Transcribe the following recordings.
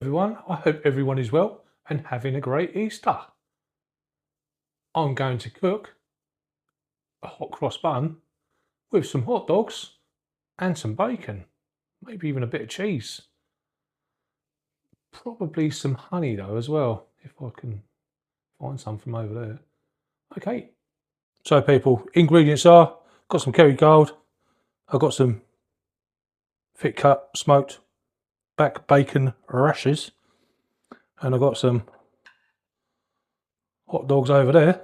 Everyone, I hope everyone is well and having a great Easter. I'm going to cook a hot cross bun with some hot dogs and some bacon, maybe even a bit of cheese. Probably some honey though as well, if I can find some from over there. Okay, so people, ingredients are, got some kerrygold, I've got some thick cut smoked back bacon rashers, and I've got some hot dogs over there.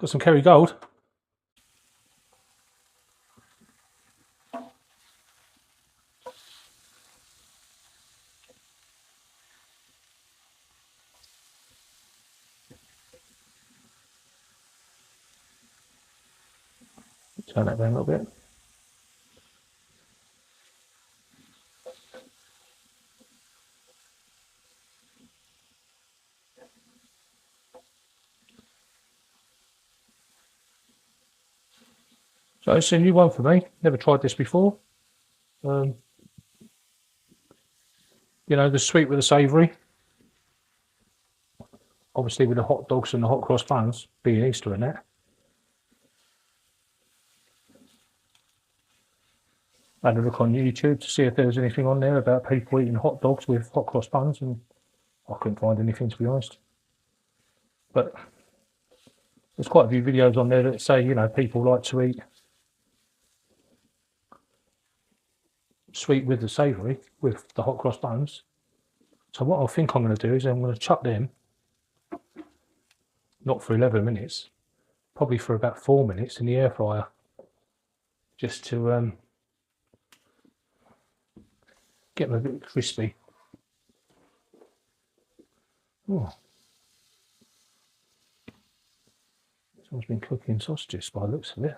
Got some kerrygold. Turn that down a little bit. So it's a new one for me. Never tried this before. You know, the sweet with the savoury. Obviously with the hot dogs and the hot cross buns being Easter in that. I had a look on YouTube to see if there was anything on there about people eating hot dogs with hot cross buns, and I couldn't find anything, to be honest. But there's quite a few videos on there that say, you know, people like to eat sweet with the savoury with the hot cross buns. So what I think I'm going to do is I'm going to chuck them, not for 11 minutes, probably for about 4 minutes in the air fryer, just to get them a bit crispy. Oh. Someone's been cooking sausages by the looks of it.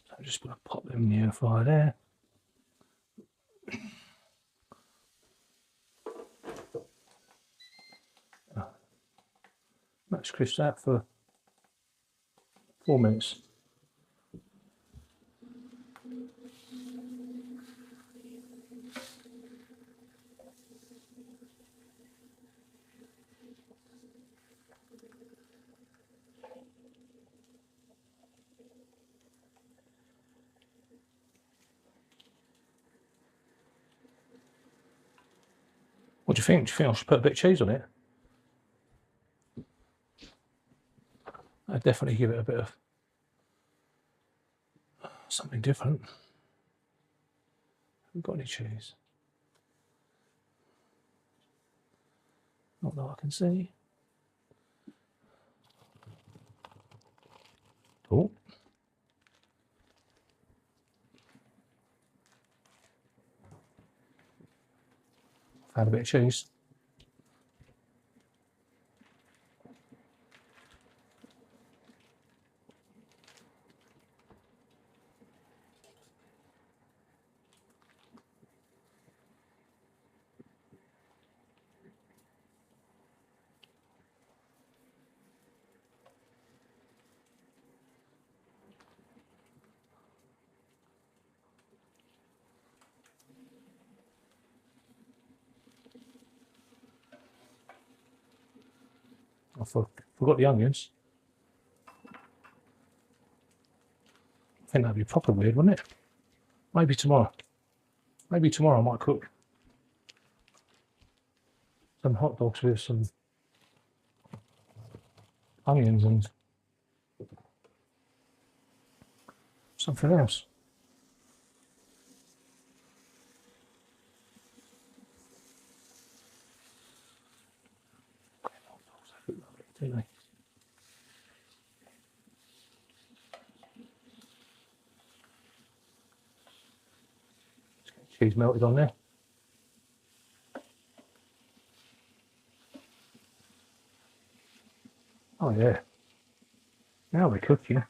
So I'm just going to pop them in the air fryer there. Let's crisp that for 4 minutes. What do you think? Do you think I should put a bit of cheese on it? I'd definitely give it a bit of something different. Haven't got any cheese. Not that I can see. Oh. Add a bit of cheese. I forgot the onions. I think that'd be proper weird, wouldn't it? Maybe tomorrow. Maybe tomorrow I might cook some hot dogs with some onions and something else. Don't they? Cheese melted on there. Oh yeah. Now we're cooking.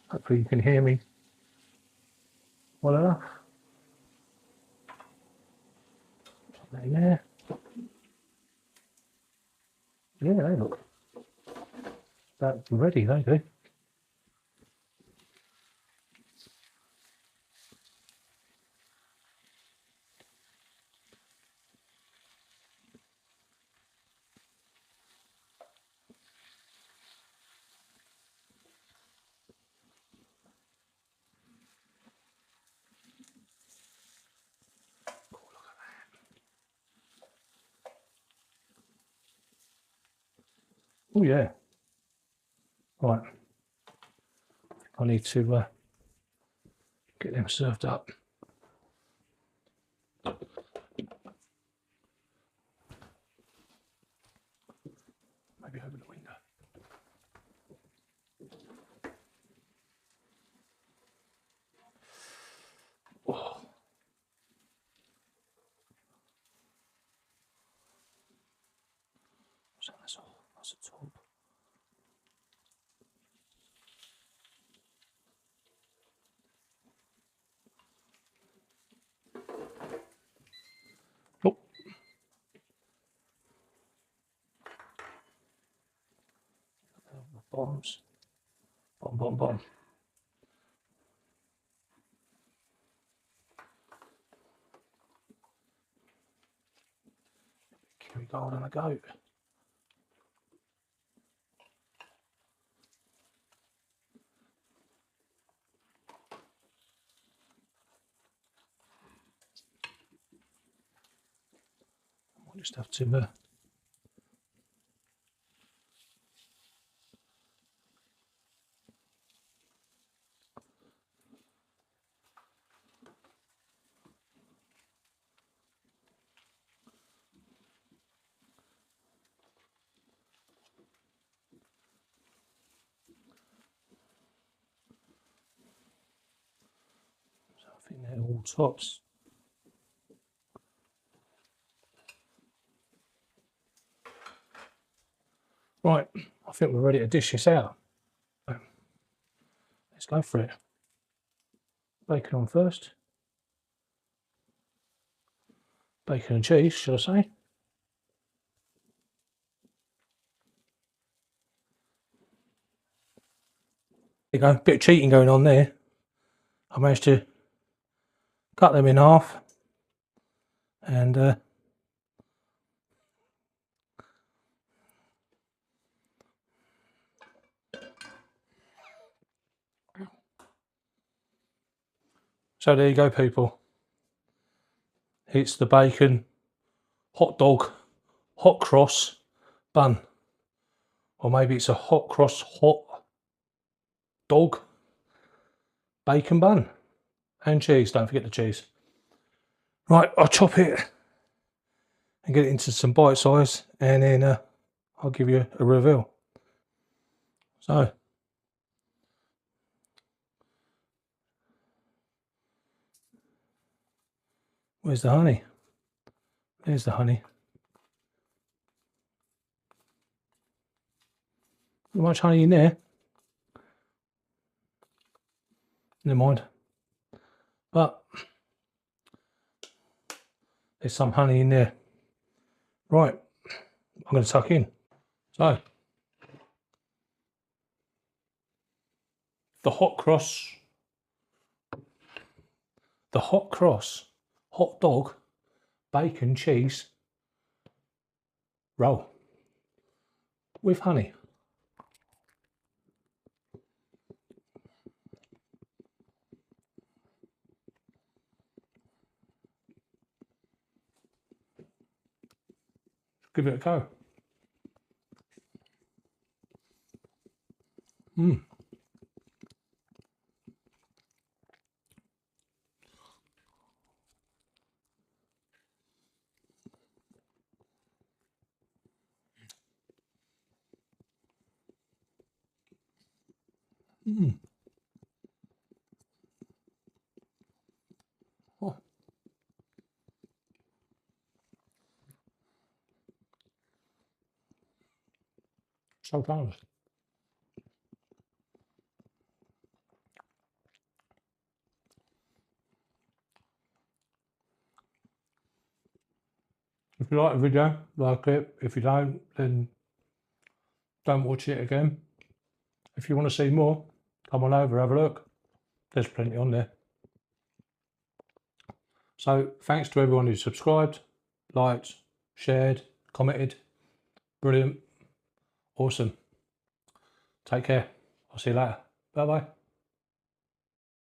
Hopefully you can hear me well enough. Put that in there. Yeah, they look That's ready, they do. Oh yeah. Right. I need to get them served up. Maybe open the window. Oh. So that's all. That's the top. Oh. Bombs. Bomb, bomb, bomb. Kerrygold and a goat. I'll just have to I think they're all tops. Right, I think we're ready to dish this out. Let's go for it. Bacon on first. Bacon and cheese, should I say? There you go, bit of cheating going on there. I managed to cut them in half and so there you go, people. It's the bacon hot dog hot cross bun, or maybe it's a hot cross hot dog bacon bun and cheese. Don't forget the cheese. Right, I'll chop it and get it into some bite size, and then I'll give you a reveal. So where's the honey? There's the honey. Not much honey in there. Never mind. But there's some honey in there. Right, I'm going to tuck in. So the hot cross hot dog bacon cheese roll with honey. Give it a go. Mmm. Mmm. Oh. So close. If you like the video, like it. If you don't, then don't watch it again. if you want to see more, come on over, have a look. There's plenty on there. So thanks to everyone who subscribed, liked, shared, commented. Brilliant. Awesome. Take care. I'll see you later. Bye bye.